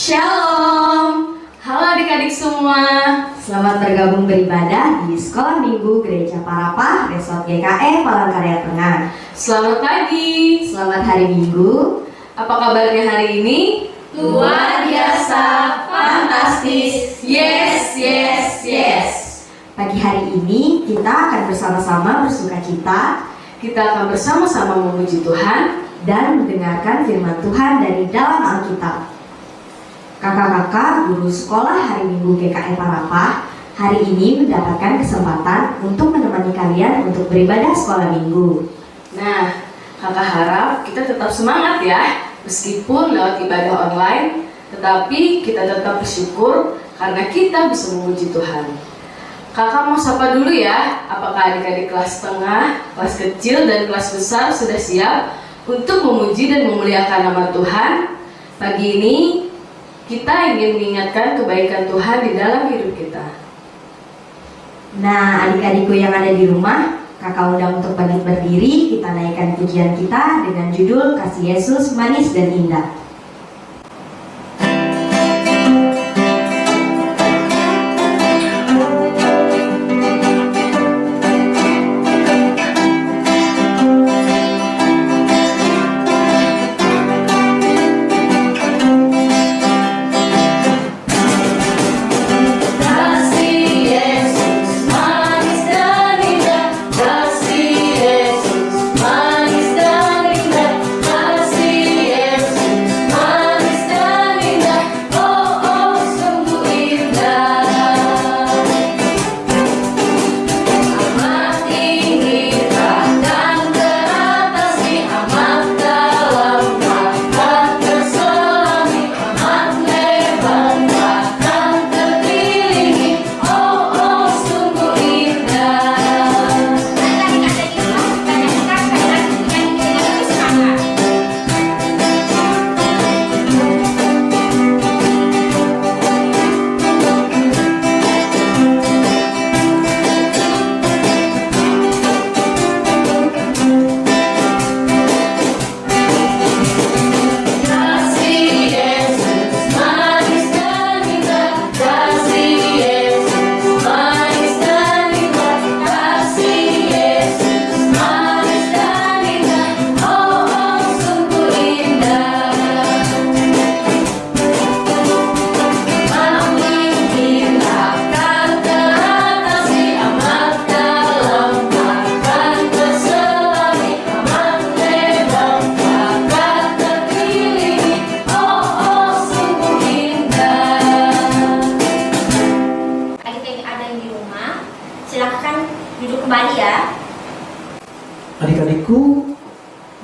Shalom, halo adik-adik semua. Selamat bergabung beribadah di Sekolah Minggu Gereja Parapah, Resort GKE Palangkaraya Tengah. Selamat pagi. Selamat hari Minggu. Apa kabarnya hari ini? Luar biasa, fantastis, yes, yes, yes. Pagi hari ini kita akan bersama-sama bersukacita. Kita akan bersama-sama memuji Tuhan dan mendengarkan firman Tuhan dari dalam Alkitab. Kakak-kakak guru sekolah hari Minggu GKE Parapah hari ini mendapatkan kesempatan untuk menemani kalian untuk beribadah sekolah minggu. Nah, kakak harap kita tetap semangat ya. Meskipun lewat ibadah online, tetapi kita tetap bersyukur karena kita bisa memuji Tuhan. Kakak mau sapa dulu ya. Apakah adik-adik kelas tengah, kelas kecil, dan kelas besar sudah siap untuk memuji dan memuliakan nama Tuhan? Pagi ini kita ingin mengingatkan kebaikan Tuhan di dalam hidup kita. Nah, adik-adikku yang ada di rumah, kakak undang untuk bangkit berdiri. Kita naikkan pujian kita dengan judul Kasih Yesus Manis dan Indah. Adik-adikku,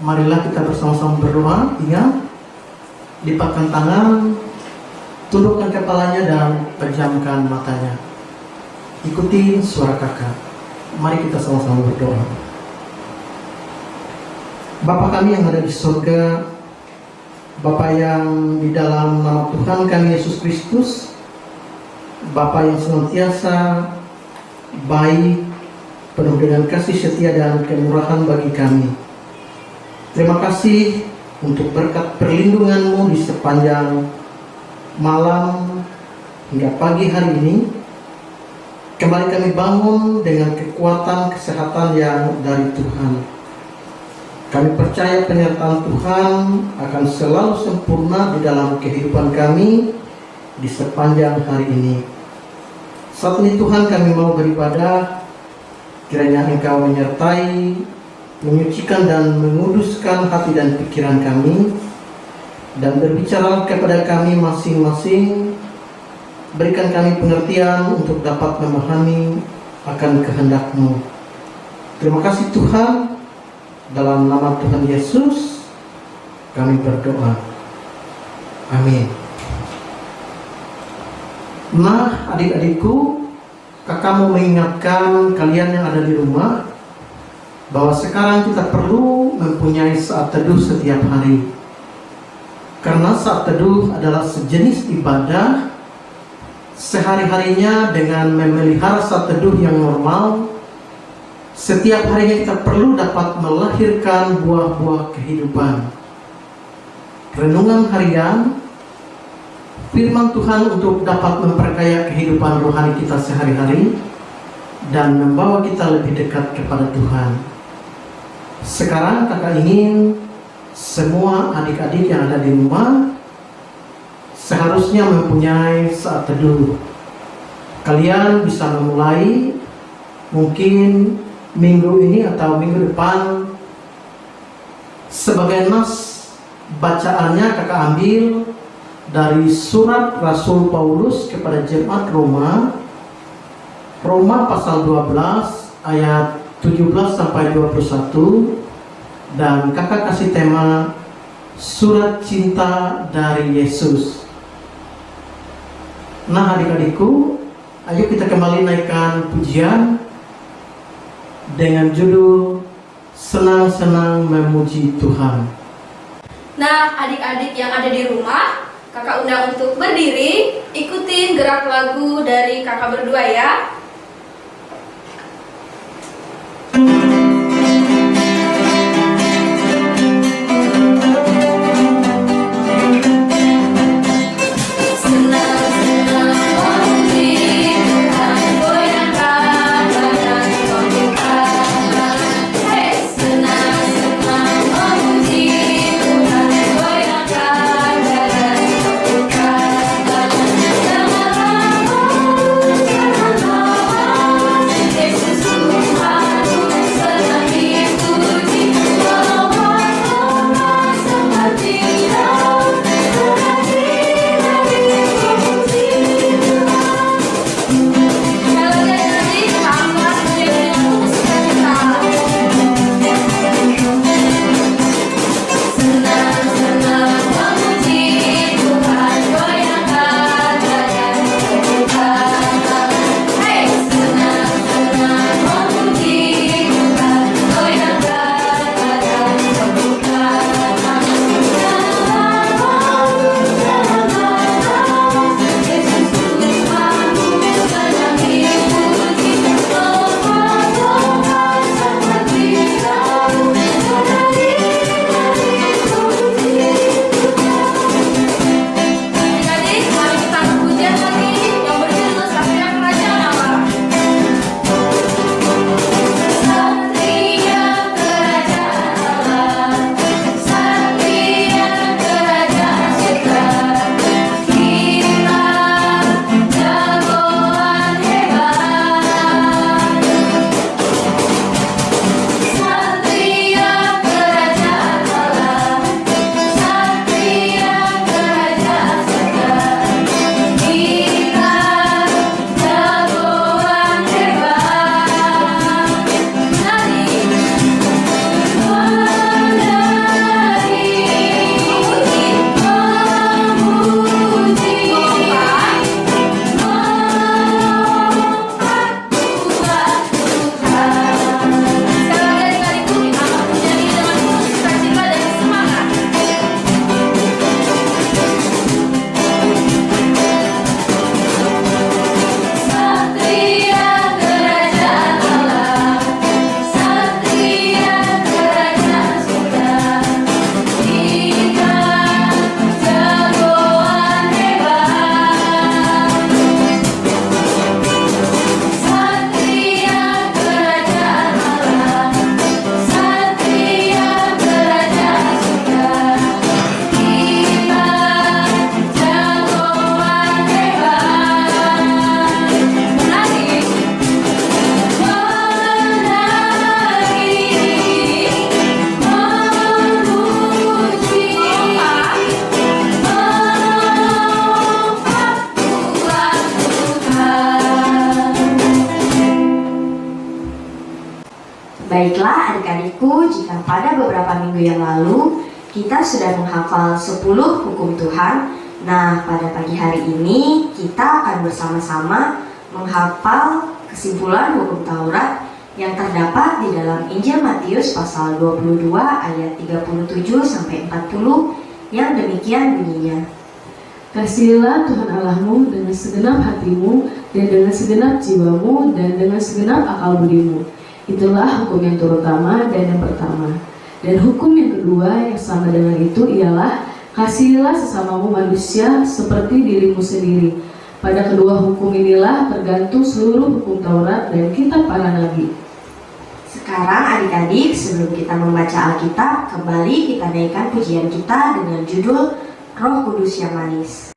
marilah kita bersama-sama berdoa. Ingat, lipatkan tangan, tundukkan kepalanya dan pejamkan matanya. Ikuti suara kakak. Mari kita sama-sama berdoa. Bapa kami yang ada di surga, Bapa yang di dalam nama Tuhan kami Yesus Kristus, Bapa yang senantiasa baik, penuh dengan kasih setia dan kemurahan bagi kami. Terima kasih untuk berkat perlindungan-Mu di sepanjang malam hingga pagi hari ini. Kembali kami bangun dengan kekuatan kesehatan yang dari Tuhan. Kami percaya penyertaan Tuhan akan selalu sempurna di dalam kehidupan kami di sepanjang hari ini. Saat ini Tuhan kami mau beribadah. Kiranya Engkau menyertai, menyucikan dan menguduskan hati dan pikiran kami, dan berbicara kepada kami masing-masing. Berikan kami pengertian untuk dapat memahami akan kehendak-Mu. Terima kasih Tuhan, dalam nama Tuhan Yesus kami berdoa. Amin. Nah, adik-adikku, kakak mau mengingatkan kalian yang ada di rumah bahwa sekarang kita perlu mempunyai saat teduh setiap hari. Karena saat teduh adalah sejenis ibadah sehari-harinya. Dengan memelihara saat teduh yang normal, setiap harinya kita perlu dapat melahirkan buah-buah kehidupan. Renungan harian firman Tuhan untuk dapat memperkaya kehidupan rohani kita sehari-hari dan membawa kita lebih dekat kepada Tuhan. Sekarang kakak ingin semua adik-adik yang ada di rumah seharusnya mempunyai saat teduh. Kalian bisa memulai mungkin minggu ini atau minggu depan. Sebagai nas bacaannya kakak ambil dari surat Rasul Paulus kepada jemaat Roma, Roma pasal 12 ayat 17 sampai 21, dan kakak kasih tema surat cinta dari Yesus. Nah adik-adikku, ayo kita kembali naikkan pujian dengan judul Senang-senang memuji Tuhan. Nah, adik-adik yang ada di rumah, kakak undang untuk berdiri, ikutin gerak lagu dari kakak berdua ya. Baiklah adik-adikku, jika pada beberapa minggu yang lalu kita sudah menghafal 10 hukum Tuhan, nah pada pagi hari ini kita akan bersama-sama menghafal kesimpulan hukum Taurat yang terdapat di dalam Injil Matius pasal 22 ayat 37 sampai 40 yang demikian bunyinya. Kasihilah Tuhan Allahmu dengan segenap hatimu dan dengan segenap jiwamu dan dengan segenap akal budimu. Itulah hukum yang terutama dan yang pertama. Dan hukum yang kedua yang sama dengan itu ialah Kasihilah sesamamu manusia seperti dirimu sendiri. Pada kedua hukum inilah tergantung seluruh hukum Taurat dan kitab para nabi. Sekarang adik-adik, sebelum kita membaca Alkitab, kembali kita naikkan pujian kita dengan judul Roh Kudus yang Manis.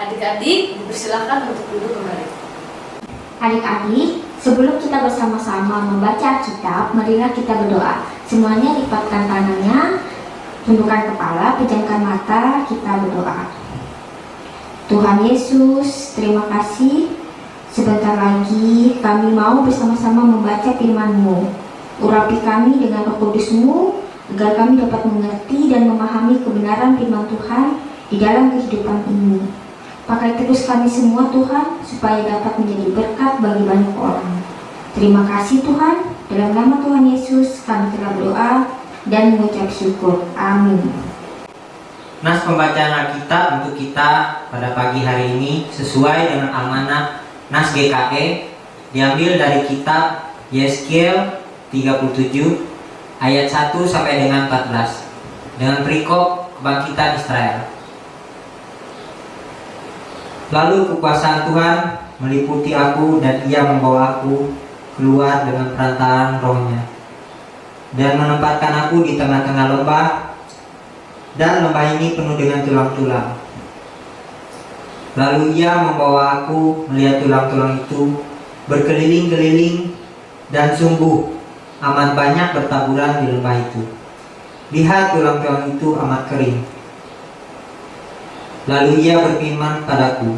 Adik-adik, dipersilakan untuk duduk kembali. Adik-adik, sebelum kita bersama-sama membaca Alkitab, marilah kita berdoa. Semuanya lipatkan tangannya, tundukkan kepala, pejamkan mata, kita berdoa. Tuhan Yesus, terima kasih. Sebentar lagi kami mau bersama-sama membaca firman-Mu. Urapi kami dengan Roh Kudus-Mu, agar kami dapat mengerti dan memahami kebenaran firman Tuhan di dalam kehidupan ini. Pakai terus kami semua Tuhan, supaya dapat menjadi berkat bagi banyak orang. Terima kasih Tuhan, dalam nama Tuhan Yesus kami telah berdoa dan mengucap syukur. Amin. Nas pembacaan Alkitab untuk kita pada pagi hari ini sesuai dengan amanat Nas GKE diambil dari kitab Yeskiel 37 ayat 1 sampai dengan 14 dengan perikop kebangkitan Israel. Lalu kekuasaan Tuhan meliputi aku dan Ia membawa aku keluar dengan perantaraan Roh-Nya dan menempatkan aku di tengah-tengah lembah, dan lembah ini penuh dengan tulang-tulang. Lalu Ia membawa aku melihat tulang-tulang itu berkeliling-keliling, dan sungguh amat banyak bertaburan di lembah itu. Lihat, tulang-tulang itu amat kering. Lalu Ia berfirman padaku,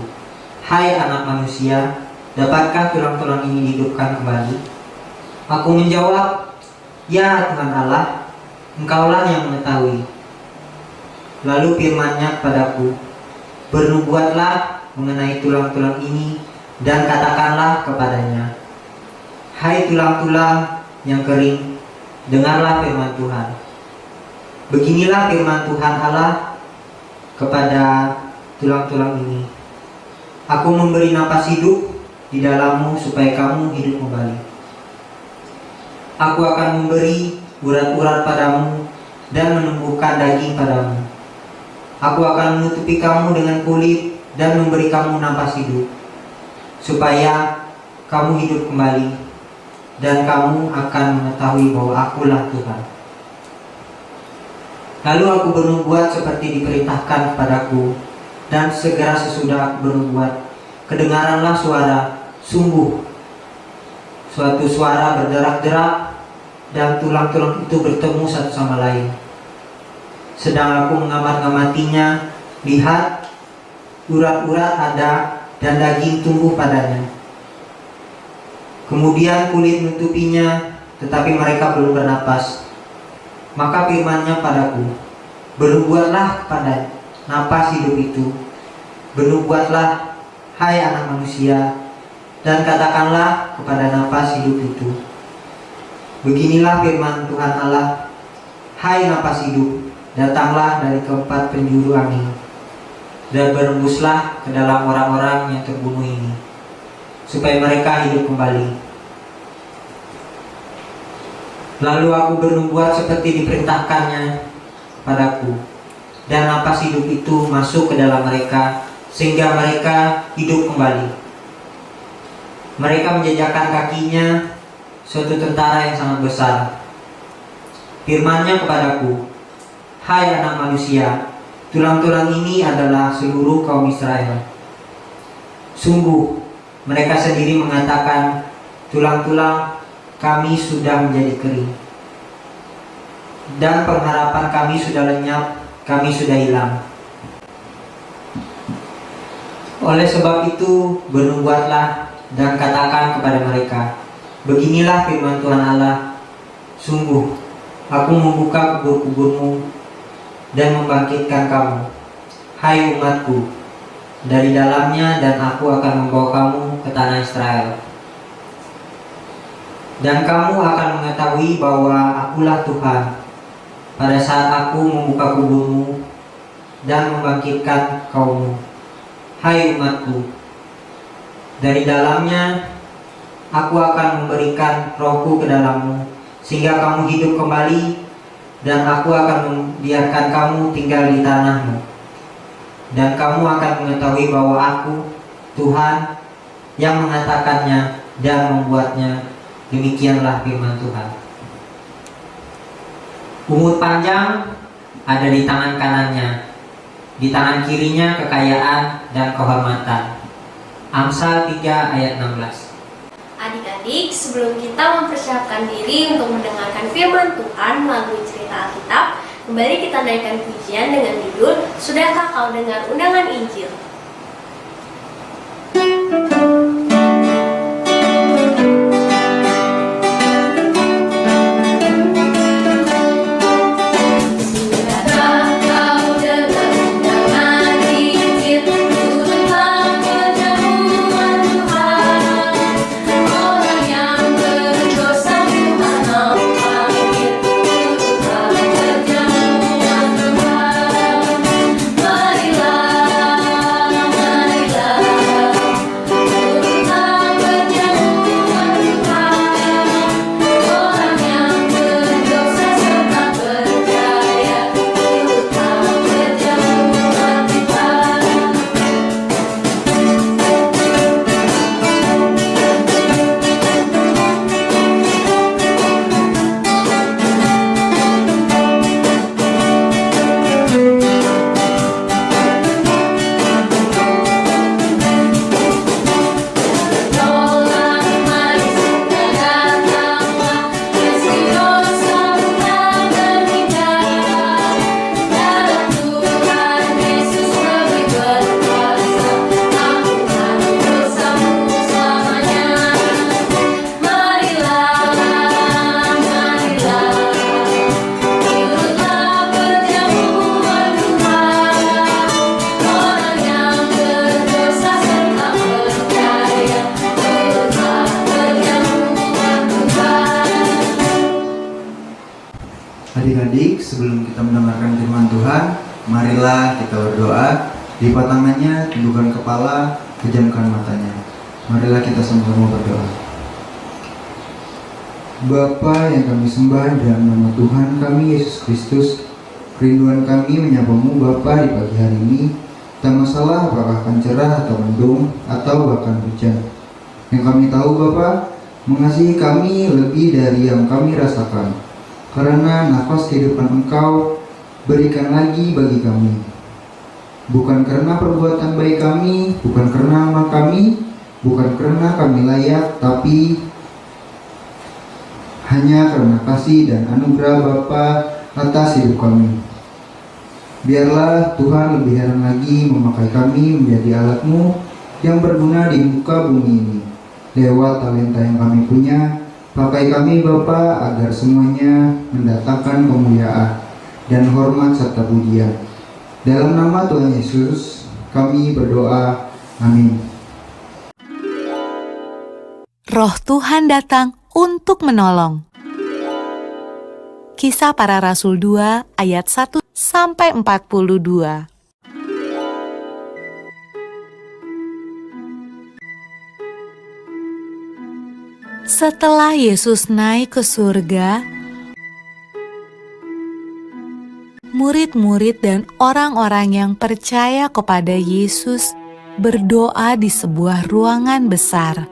"Hai anak manusia, dapatkah tulang-tulang ini dihidupkan kembali?" Aku menjawab, "Ya Tuhan Allah, Engkaulah yang mengetahui." Lalu firman-Nya padaku, "Bernubuatlah mengenai tulang-tulang ini dan katakanlah kepadanya, hai tulang-tulang yang kering, dengarlah firman Tuhan. Beginilah firman Tuhan Allah kepada tulang-tulang ini. Aku memberi napas hidup di dalammu supaya kamu hidup kembali. Aku akan memberi urat-urat padamu dan menumbuhkan daging padamu. Aku akan menutupi kamu dengan kulit dan memberi kamu napas hidup, supaya kamu hidup kembali, dan kamu akan mengetahui bahwa Akulah Tuhan. Lalu aku bernubuat seperti diperintahkan kepadaku, dan segera sesudah aku bernubuat, kedengaranlah suara, sungguh, suatu suara berderak-derak, dan tulang-tulang itu bertemu satu sama lain. Sedang aku mengamat-ngamatinya, lihat, urat-urat ada dan daging tumbuh padanya. Kemudian kulit menutupinya, tetapi mereka belum bernapas. Maka firman-Nya padaku, bernubuatlah kepada napas hidup itu, bernubuatlah, hai anak manusia, dan katakanlah kepada napas hidup itu, beginilah firman Tuhan Allah, hai napas hidup, datanglah dari keempat penjuru angin, dan berembuslah ke dalam orang-orang yang terbunuh ini, supaya mereka hidup kembali. Lalu aku bernubuat seperti diperintahkannya padaku, dan napas hidup itu masuk ke dalam mereka, sehingga mereka hidup kembali. Mereka menjejakkan kakinya suatu tentara yang sangat besar. Firman-Nya kepadaku, hai anak manusia, tulang-tulang ini adalah seluruh kaum Israel. Sungguh, mereka sendiri mengatakan, tulang-tulang kami sudah menjadi kering, dan pengharapan kami sudah lenyap, kami sudah hilang. Oleh sebab itu, bernubuatlah dan katakan kepada mereka, beginilah firman Tuhan Allah, sungguh, aku membuka kubur-kuburmu dan membangkitkan kamu, hai umatku, dari dalamnya, dan aku akan membawa kamu ke tanah Israel. Dan kamu akan mengetahui bahwa Akulah Tuhan, pada saat aku membuka kuburmu dan membangkitkan kaummu, hai umatku. Dari dalamnya aku akan memberikan rohku ke dalammu, sehingga kamu hidup kembali, dan aku akan membiarkan kamu tinggal di tanahmu. Dan kamu akan mengetahui bahwa aku, Tuhan, yang mengatakannya dan membuatnya. Demikianlah firman Tuhan. Umur panjang ada di tangan kanannya, di tangan kirinya kekayaan dan kehormatan. Amsal 3 ayat 16. Adik-adik, sebelum kita mempersiapkan diri untuk mendengarkan firman Tuhan melalui cerita Alkitab, kembali kita naikkan pujian dengan judul Sudahkah Kau Dengar Undangan Injil? Adik-adik, sebelum kita mendengarkan firman Tuhan, marilah kita berdoa. Lipat tangannya, tundukkan kepala, pejamkan matanya. Marilah kita sama-sama berdoa. Bapa yang kami sembah dalam nama Tuhan kami Yesus Kristus, kerinduan kami menyapamu Bapa di pagi hari ini, tak masalah apakah akan cerah atau mendung atau bahkan hujan. Yang kami tahu Bapa, mengasihi kami lebih dari yang kami rasakan, karena nafas kehidupan Engkau berikan lagi bagi kami. Bukan karena perbuatan baik kami, bukan karena amal kami, bukan karena kami layak, tapi hanya karena kasih dan anugerah Bapa atas hidup kami. Biarlah Tuhan lebih heran lagi memakai kami menjadi alat-Mu yang berguna di muka bumi ini. Lewat talenta yang kami punya, pakai kami Bapa agar semuanya mendatangkan kemuliaan dan hormat serta pujian. Dalam nama Tuhan Yesus, kami berdoa. Amin. Roh Tuhan datang untuk menolong. Kisah Para Rasul 2 ayat 1 sampai 42. Setelah Yesus naik ke surga, murid-murid dan orang-orang yang percaya kepada Yesus berdoa di sebuah ruangan besar.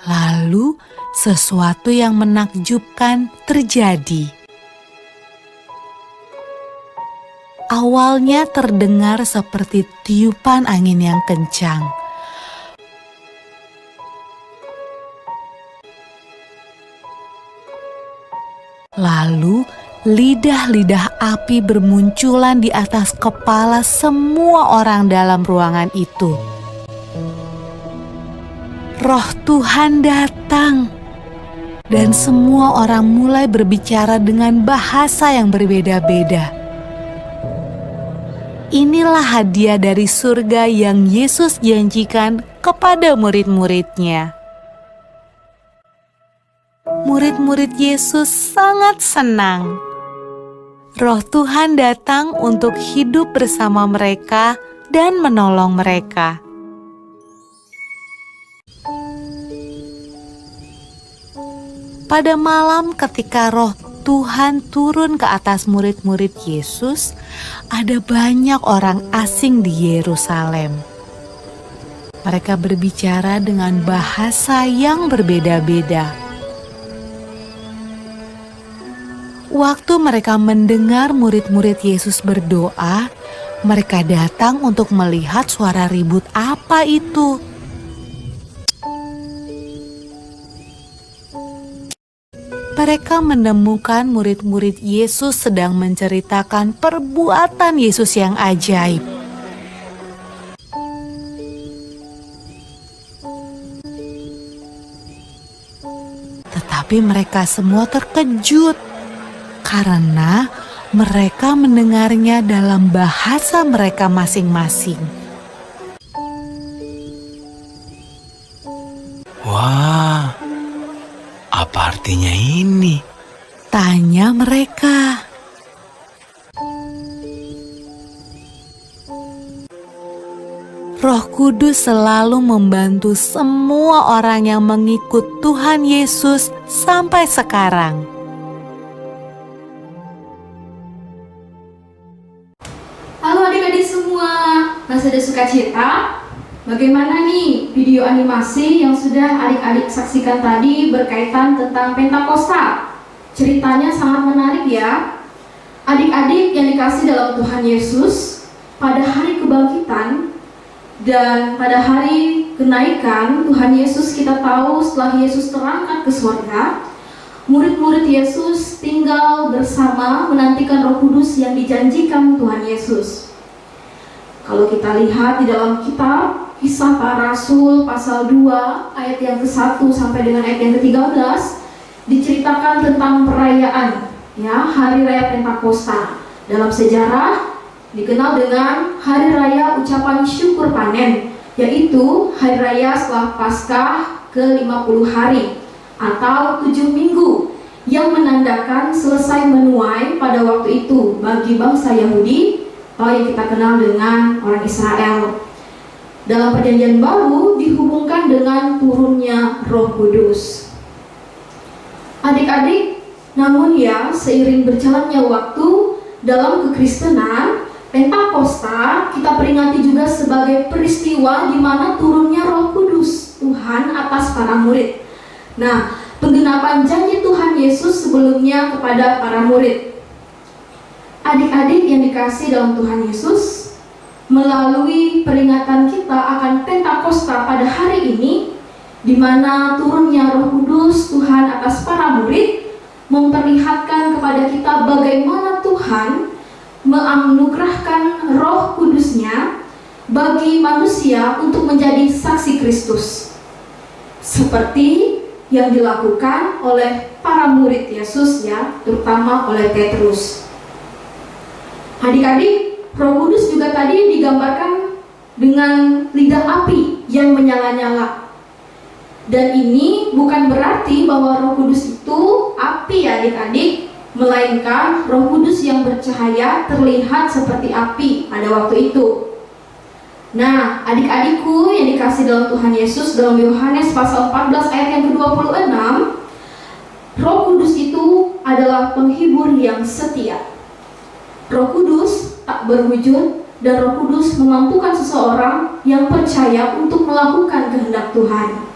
Lalu, sesuatu yang menakjubkan terjadi. Awalnya terdengar seperti tiupan angin yang kencang. Lalu, lidah-lidah api bermunculan di atas kepala semua orang dalam ruangan itu. Roh Tuhan datang, dan semua orang mulai berbicara dengan bahasa yang berbeda-beda. Inilah hadiah dari surga yang Yesus janjikan kepada murid-muridnya. Murid-murid Yesus sangat senang. Roh Tuhan datang untuk hidup bersama mereka dan menolong mereka. Pada malam ketika Roh Tuhan turun ke atas murid-murid Yesus, ada banyak orang asing di Yerusalem. Mereka berbicara dengan bahasa yang berbeda-beda. Waktu mereka mendengar murid-murid Yesus berdoa, mereka datang untuk melihat suara ribut apa itu. Mereka menemukan murid-murid Yesus sedang menceritakan perbuatan Yesus yang ajaib. Tetapi mereka semua terkejut karena mereka mendengarnya dalam bahasa mereka masing-masing. Wah, apa artinya ini? Tanya mereka. Roh Kudus selalu membantu semua orang yang mengikut Tuhan Yesus sampai sekarang. Halo adik-adik semua, masih ada sukacita? Bagaimana nih video animasi yang sudah adik-adik saksikan tadi berkaitan tentang Pentakosta? Ceritanya sangat menarik ya. Adik-adik yang dikasih dalam Tuhan Yesus, pada hari kebangkitan dan pada hari kenaikan Tuhan Yesus, kita tahu setelah Yesus terangkat ke surga, murid-murid Yesus tinggal bersama menantikan Roh Kudus yang dijanjikan Tuhan Yesus. Kalau kita lihat di dalam kitab Kisah Para Rasul pasal 2 ayat yang ke-1 sampai dengan ayat yang ke-13 diceritakan tentang perayaan ya, hari raya Pentakosta. Dalam sejarah dikenal dengan hari raya ucapan syukur panen, yaitu hari raya setelah Paskah ke-50 hari atau 7 minggu yang menandakan selesai menuai pada waktu itu bagi bangsa Yahudi atau yang kita kenal dengan orang Israel. Dalam Perjanjian Baru dihubungkan dengan turunnya Roh Kudus. Adik-adik, namun ya, seiring berjalannya waktu dalam kekristenan, Pentakosta kita peringati juga sebagai peristiwa di mana turunnya Roh Kudus Tuhan atas para murid. Nah, penggenapan janji Tuhan Yesus sebelumnya kepada para murid. Adik-adik yang dikasihi dalam Tuhan Yesus, melalui peringatan kita akan Pentakosta pada hari ini, di mana turunnya Roh Kudus Tuhan atas para murid, memperlihatkan kepada kita bagaimana Tuhan menganugerahkan Roh Kudus-Nya bagi manusia untuk menjadi saksi Kristus, seperti yang dilakukan oleh para murid Yesus ya, terutama oleh Petrus. Adik-adik, Roh Kudus juga tadi digambarkan dengan lidah api yang menyala-nyala. Dan ini bukan berarti bahwa Roh Kudus itu api ya adik-adik, melainkan Roh Kudus yang bercahaya terlihat seperti api pada waktu itu. Nah, adik-adikku yang dikasihi dalam Tuhan Yesus, dalam Yohanes pasal 14 ayat yang ke-26, Roh Kudus itu adalah penghibur yang setia. Roh Kudus tak berwujud, dan Roh Kudus memampukan seseorang yang percaya untuk melakukan kehendak Tuhan.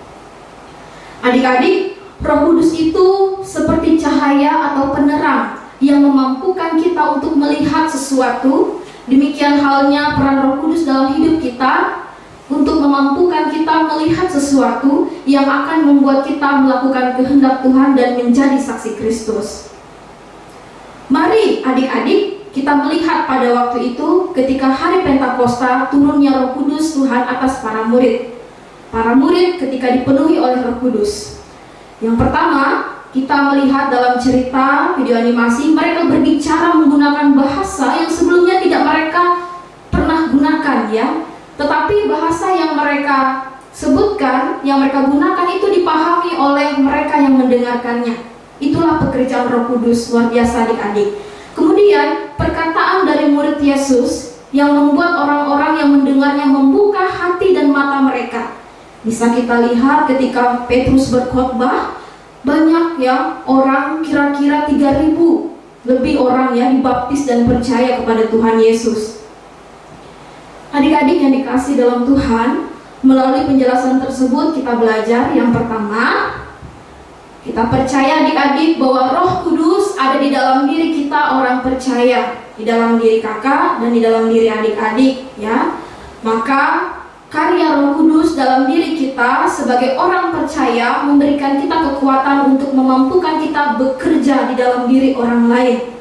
Adik-adik, Roh Kudus itu seperti cahaya atau penerang yang memampukan kita untuk melihat sesuatu. Demikian halnya peran Roh Kudus dalam hidup kita untuk memampukan kita melihat sesuatu yang akan membuat kita melakukan kehendak Tuhan dan menjadi saksi Kristus. Mari adik-adik kita melihat pada waktu itu ketika hari Pentakosta turunnya Roh Kudus Tuhan atas para murid. Para murid ketika dipenuhi oleh Roh Kudus. Yang pertama, kita melihat dalam cerita video animasi, mereka berbicara menggunakan bahasa yang sebelumnya tidak mereka pernah gunakan ya. Tetapi bahasa yang mereka sebutkan, yang mereka gunakan itu dipahami oleh mereka yang mendengarkannya. Itulah pekerjaan Roh Kudus, luar biasa adik-adik. Kemudian perkataan dari murid Yesus yang membuat orang-orang yang mendengarnya membuka hati dan mata mereka. Bisa kita lihat ketika Petrus berkhotbah, banyak ya orang, kira-kira 3.000 lebih orang ya dibaptis dan percaya kepada Tuhan Yesus. Adik-adik yang dikasihi dalam Tuhan, melalui penjelasan tersebut kita belajar yang pertama, kita percaya adik-adik bahwa Roh Kudus ada di dalam diri kita orang percaya, di dalam diri kakak dan di dalam diri adik-adik ya. Maka karya Roh Kudus dalam diri kita sebagai orang percaya memberikan kita kekuatan untuk memampukan kita bekerja di dalam diri orang lain,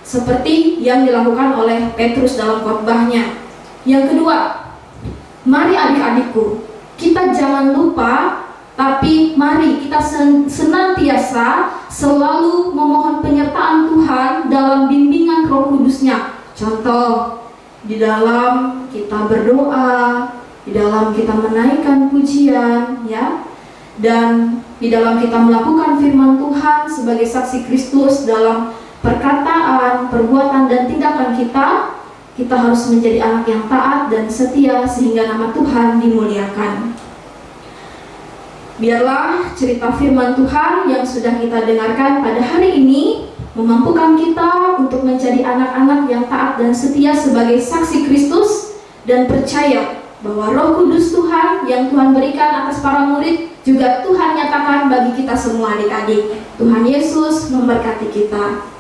seperti yang dilakukan oleh Petrus dalam khotbahnya. Yang kedua, mari adik-adikku, kita jangan lupa, tapi mari kita senantiasa selalu memohon penyertaan Tuhan dalam bimbingan Roh Kudus-Nya. Contoh, di dalam kita berdoa, di dalam kita menaikkan pujian ya, dan di dalam kita melakukan firman Tuhan sebagai saksi Kristus dalam perkataan, perbuatan dan tindakan kita harus menjadi anak yang taat dan setia sehingga nama Tuhan dimuliakan. Biarlah cerita firman Tuhan yang sudah kita dengarkan pada hari ini memampukan kita untuk menjadi anak-anak yang taat dan setia sebagai saksi Kristus dan percaya bahwa Roh Kudus Tuhan yang Tuhan berikan atas para murid juga Tuhan nyatakan bagi kita semua adik-adik. Tuhan Yesus memberkati kita.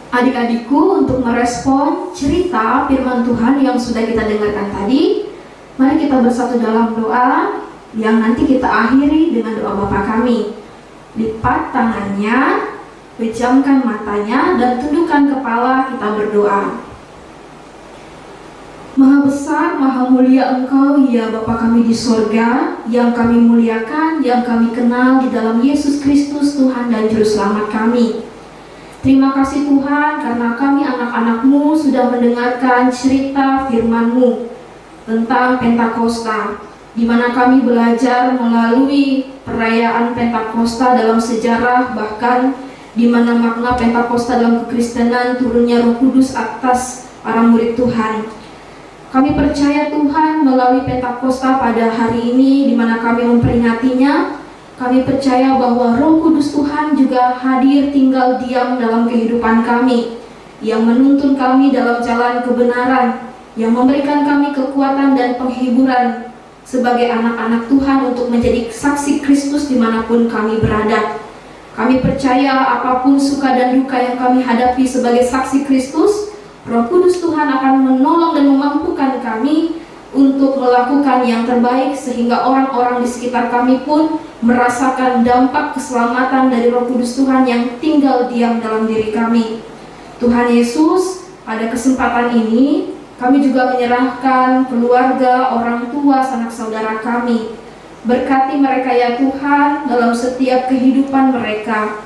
Adik-adikku, untuk merespon cerita firman Tuhan yang sudah kita dengarkan tadi, mari kita bersatu dalam doa yang nanti kita akhiri dengan doa Bapa kami. Lipat tangannya, pejamkan matanya, dan tundukkan kepala, kita berdoa. Maha besar, maha mulia Engkau ya Bapa kami di sorga, yang kami muliakan, yang kami kenal di dalam Yesus Kristus Tuhan dan Juru Selamat kami. Terima kasih Tuhan karena kami anak-anak-Mu sudah mendengarkan cerita firman-Mu tentang Pentakosta, di mana kami belajar melalui perayaan Pentakosta dalam sejarah, bahkan di mana makna Pentakosta dalam kekristenan turunnya Roh Kudus atas para murid Tuhan. Kami percaya Tuhan melalui Pentakosta pada hari ini di mana kami memperingatinya, kami percaya bahwa Roh Kudus Tuhan juga hadir tinggal diam dalam kehidupan kami, yang menuntun kami dalam jalan kebenaran, yang memberikan kami kekuatan dan penghiburan sebagai anak-anak Tuhan untuk menjadi saksi Kristus dimanapun kami berada. Kami percaya apapun suka dan duka yang kami hadapi sebagai saksi Kristus, Roh Kudus Tuhan akan menolong dan memampukan kami untuk melakukan yang terbaik sehingga orang-orang di sekitar kami pun merasakan dampak keselamatan dari Roh Kudus Tuhan yang tinggal diam dalam diri kami. Tuhan Yesus, pada kesempatan ini kami juga menyerahkan keluarga, orang tua, sanak saudara kami. Berkati mereka ya Tuhan dalam setiap kehidupan mereka,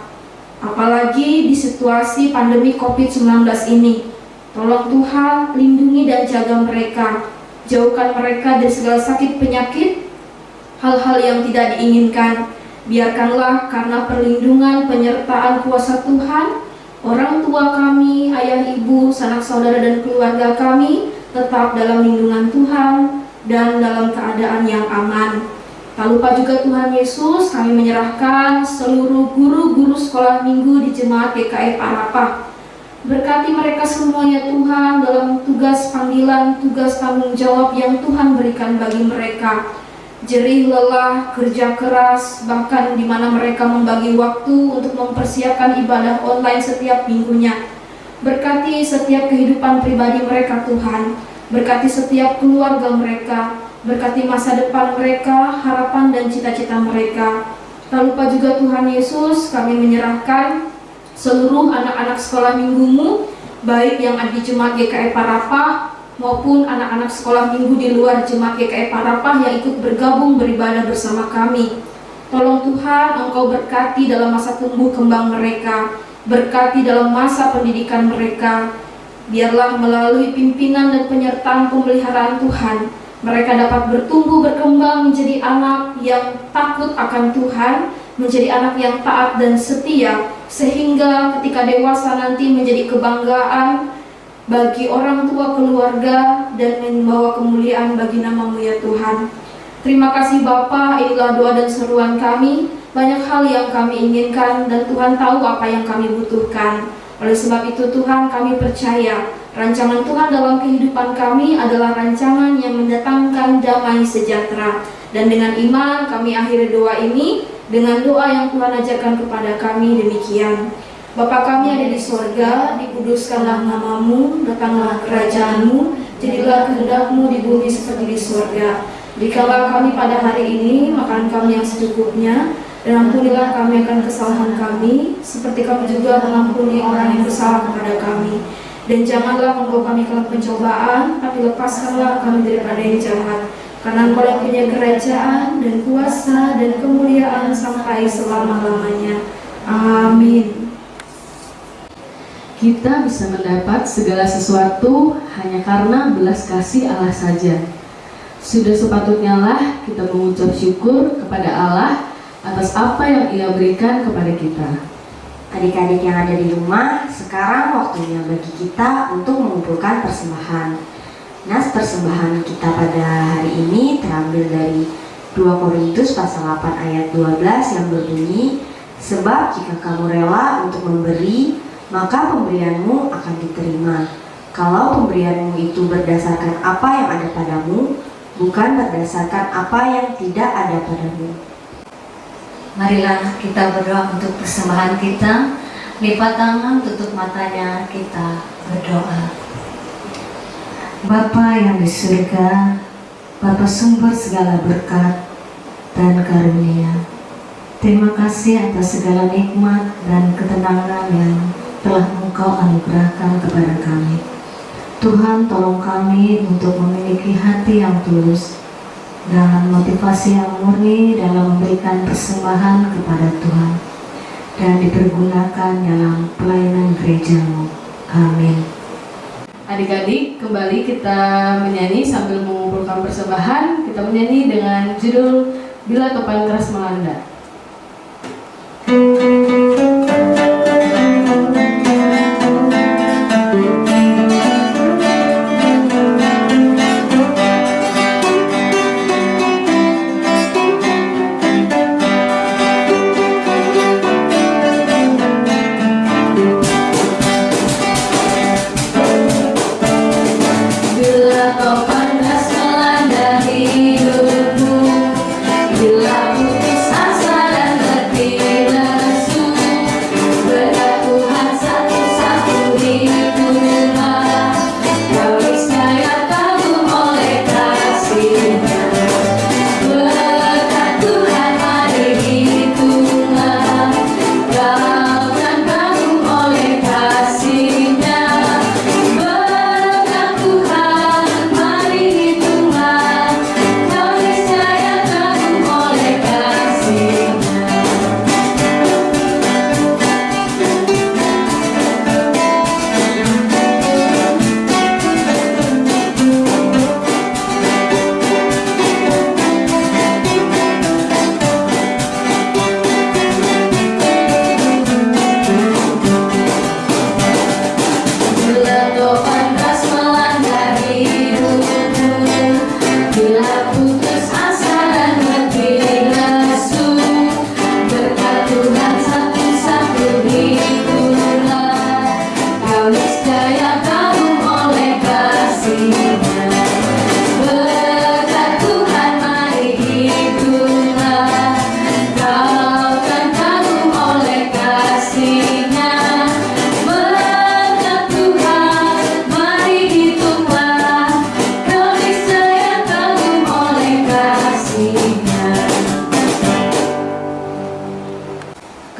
apalagi di situasi pandemi COVID-19 ini. Tolong Tuhan lindungi dan jaga mereka, jauhkan mereka dari segala sakit penyakit, hal-hal yang tidak diinginkan. Biarkanlah karena perlindungan penyertaan kuasa Tuhan, orang tua kami, ayah ibu, sanak saudara dan keluarga kami tetap dalam lindungan Tuhan dan dalam keadaan yang aman. Tak lupa juga Tuhan Yesus, kami menyerahkan seluruh guru-guru sekolah minggu di Jemaat GKI Parapah. Berkati mereka semuanya Tuhan dalam tugas panggilan, tugas tanggung jawab yang Tuhan berikan bagi mereka. Jerih lelah, kerja keras, bahkan di mana mereka membagi waktu untuk mempersiapkan ibadah online setiap minggunya. Berkati setiap kehidupan pribadi mereka Tuhan. Berkati setiap keluarga mereka. Berkati masa depan mereka, harapan dan cita-cita mereka. Tak lupa juga Tuhan Yesus, kami menyerahkan seluruh anak-anak sekolah minggumu, baik yang ada di Jemaat GKI Parapah maupun anak-anak sekolah minggu di luar Jemaat GKI Parapah yang ikut bergabung beribadah bersama kami. Tolong Tuhan, Engkau berkati dalam masa tumbuh kembang mereka, berkati dalam masa pendidikan mereka. Biarlah melalui pimpinan dan penyertaan pemeliharaan Tuhan, mereka dapat bertumbuh berkembang menjadi anak yang takut akan Tuhan, menjadi anak yang taat dan setia, sehingga ketika dewasa nanti menjadi kebanggaan bagi orang tua, keluarga, dan membawa kemuliaan bagi nama-Mu ya Tuhan. Terima kasih Bapa, inilah doa dan seruan kami. Banyak hal yang kami inginkan dan Tuhan tahu apa yang kami butuhkan. Oleh sebab itu Tuhan, kami percaya rancangan Tuhan dalam kehidupan kami adalah rancangan yang mendatangkan damai sejahtera. Dan dengan iman kami akhiri doa ini dengan doa yang Tuhan ajarkan kepada kami demikian. Bapa kami ada di sorga, dikuduskanlah nama-Mu, datanglah kerajaan-Mu, jadilah kehendak-Mu di bumi seperti di sorga. Berikanlah kami pada hari ini makan kami yang secukupnya, dan ampunilah kami akan kesalahan kami, seperti kami juga mengampuni orang yang bersalah kepada kami. Dan janganlah membawa kami ke dalam pencobaan, tapi lepaskanlah kami daripada yang jahat. Karena Engkau yang punya kerajaan dan kuasa dan kemuliaan sampai selama-lamanya. Amin. Kita bisa mendapat segala sesuatu hanya karena belas kasih Allah saja. Sudah sepatutnya lah kita mengucap syukur kepada Allah atas apa yang Ia berikan kepada kita. Adik-adik yang ada di rumah, sekarang waktunya bagi kita untuk mengumpulkan persembahan. Nas persembahan kita pada hari ini terambil dari 2 Korintus pasal 8 ayat 12 yang berbunyi, sebab jika kamu rela untuk memberi, maka pemberianmu akan diterima. Kalau pemberianmu itu berdasarkan apa yang ada padamu, bukan berdasarkan apa yang tidak ada padamu. Marilah kita berdoa untuk persembahan kita. Lipat tangan, tutup matanya, kita berdoa. Bapa yang di surga, Bapa sumber segala berkat dan karunia, terima kasih atas segala nikmat dan ketenangan yang telah Engkau anugerahkan kepada kami. Tuhan, tolong kami untuk memiliki hati yang tulus dan motivasi yang murni dalam memberikan persembahan kepada Tuhan dan dipergunakan dalam pelayanan gereja-Mu. Amin. Adik-adik, kembali kita menyanyi sambil mengumpulkan persembahan. Kita menyanyi dengan judul Bila Topan Keras Melanda.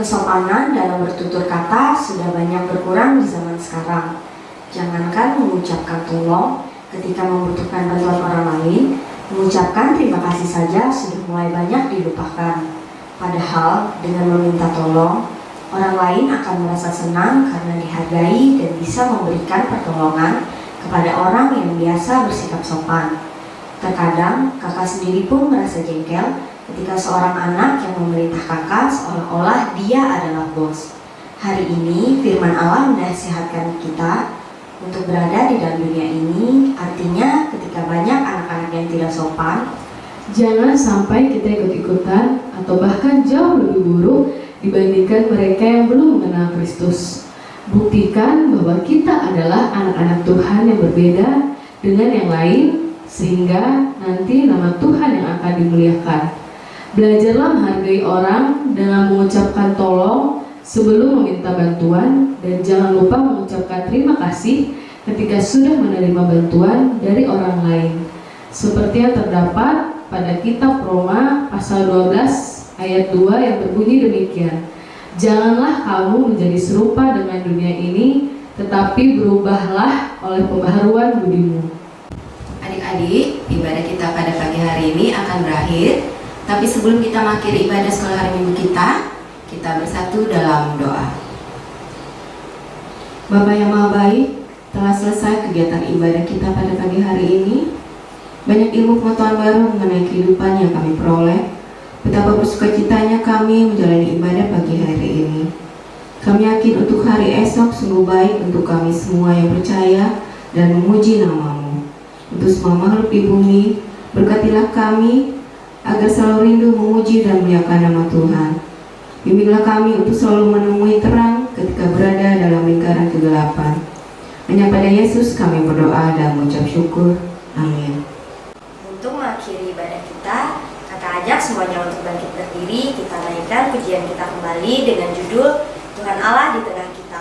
Kesopanan dalam bertutur kata sudah banyak berkurang di zaman sekarang. Jangankan mengucapkan tolong ketika membutuhkan bantuan orang lain, mengucapkan terima kasih saja sudah mulai banyak dilupakan. Padahal dengan meminta tolong, orang lain akan merasa senang karena dihargai dan bisa memberikan pertolongan kepada orang yang biasa bersikap sopan. Terkadang kakak sendiri pun merasa jengkel ketika seorang anak yang memerintah kakak seolah-olah dia adalah bos. Hari ini firman Allah menasihatkan kita untuk berada di dalam dunia ini, artinya ketika banyak anak-anak yang tidak sopan, jangan sampai kita ikut-ikutan atau bahkan jauh lebih buruk dibandingkan mereka yang belum mengenal Kristus. Buktikan bahwa kita adalah anak-anak Tuhan yang berbeda dengan yang lain, sehingga nanti nama Tuhan yang akan dimuliakan. Belajarlah menghargai orang dengan mengucapkan tolong sebelum meminta bantuan, dan jangan lupa mengucapkan terima kasih ketika sudah menerima bantuan dari orang lain. Seperti yang terdapat pada kitab Roma pasal 12 ayat 2 yang berbunyi demikian. Janganlah kamu menjadi serupa dengan dunia ini, tetapi berubahlah oleh pembaharuan budimu. Adik-adik, ibadah kita pada pagi hari ini akan berakhir. Tapi sebelum kita mengakhiri ibadah sekolah hari minggu kita bersatu dalam doa. Bapa yang Maha Baik, telah selesai kegiatan ibadah kita pada pagi hari ini. Banyak ilmu pengetahuan baru mengenai kehidupan yang kami peroleh. Betapa bersukacitanya kami menjalani ibadah pagi hari ini. Kami yakin untuk hari esok sungguh baik untuk kami semua yang percaya dan memuji nama-Mu. Untuk semua makhluk di bumi, berkatilah kami agar selalu rindu memuji dan memuliakan nama Tuhan. Bimbinglah kami untuk selalu menemui terang ketika berada dalam lingkaran kegelapan. Hanya pada Yesus kami berdoa dan mengucap syukur. Amin. Untuk mengakhiri ibadah kita, kakak ajak semuanya untuk bangkit berdiri. Kita naikkan pujian kita kembali dengan judul Tuhan Allah di tengah kita.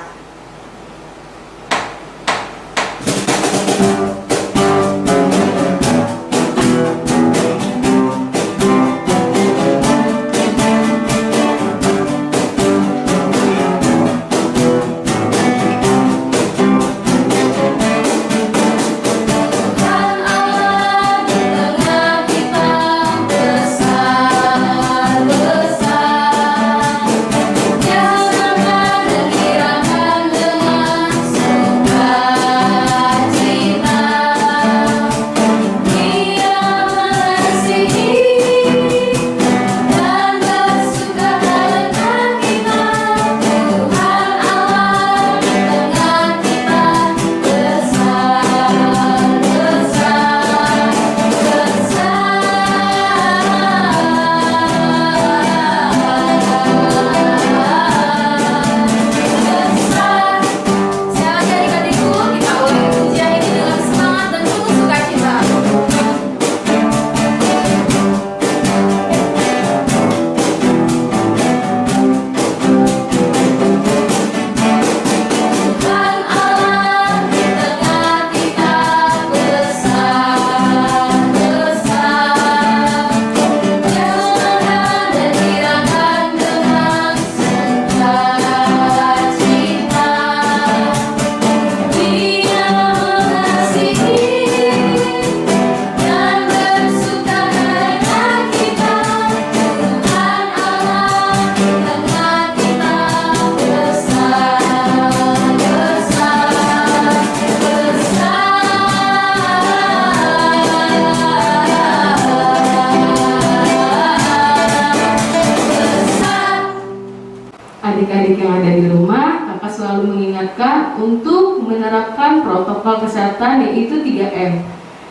Adik-adik yang ada di rumah, kakak selalu mengingatkan untuk menerapkan protokol kesehatan, yaitu 3M.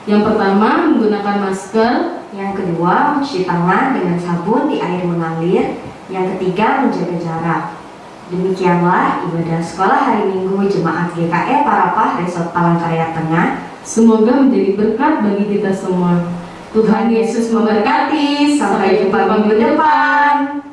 Yang pertama, menggunakan masker. Yang kedua, mencuci tangan dengan sabun di air mengalir. Yang ketiga, menjaga jarak. Demikianlah ibadah sekolah hari Minggu Jemaat GKE Parapah Resort Palangkaraya Tengah. Semoga menjadi berkat bagi kita semua. Tuhan Yesus memberkati. Sampai jumpa minggu depan.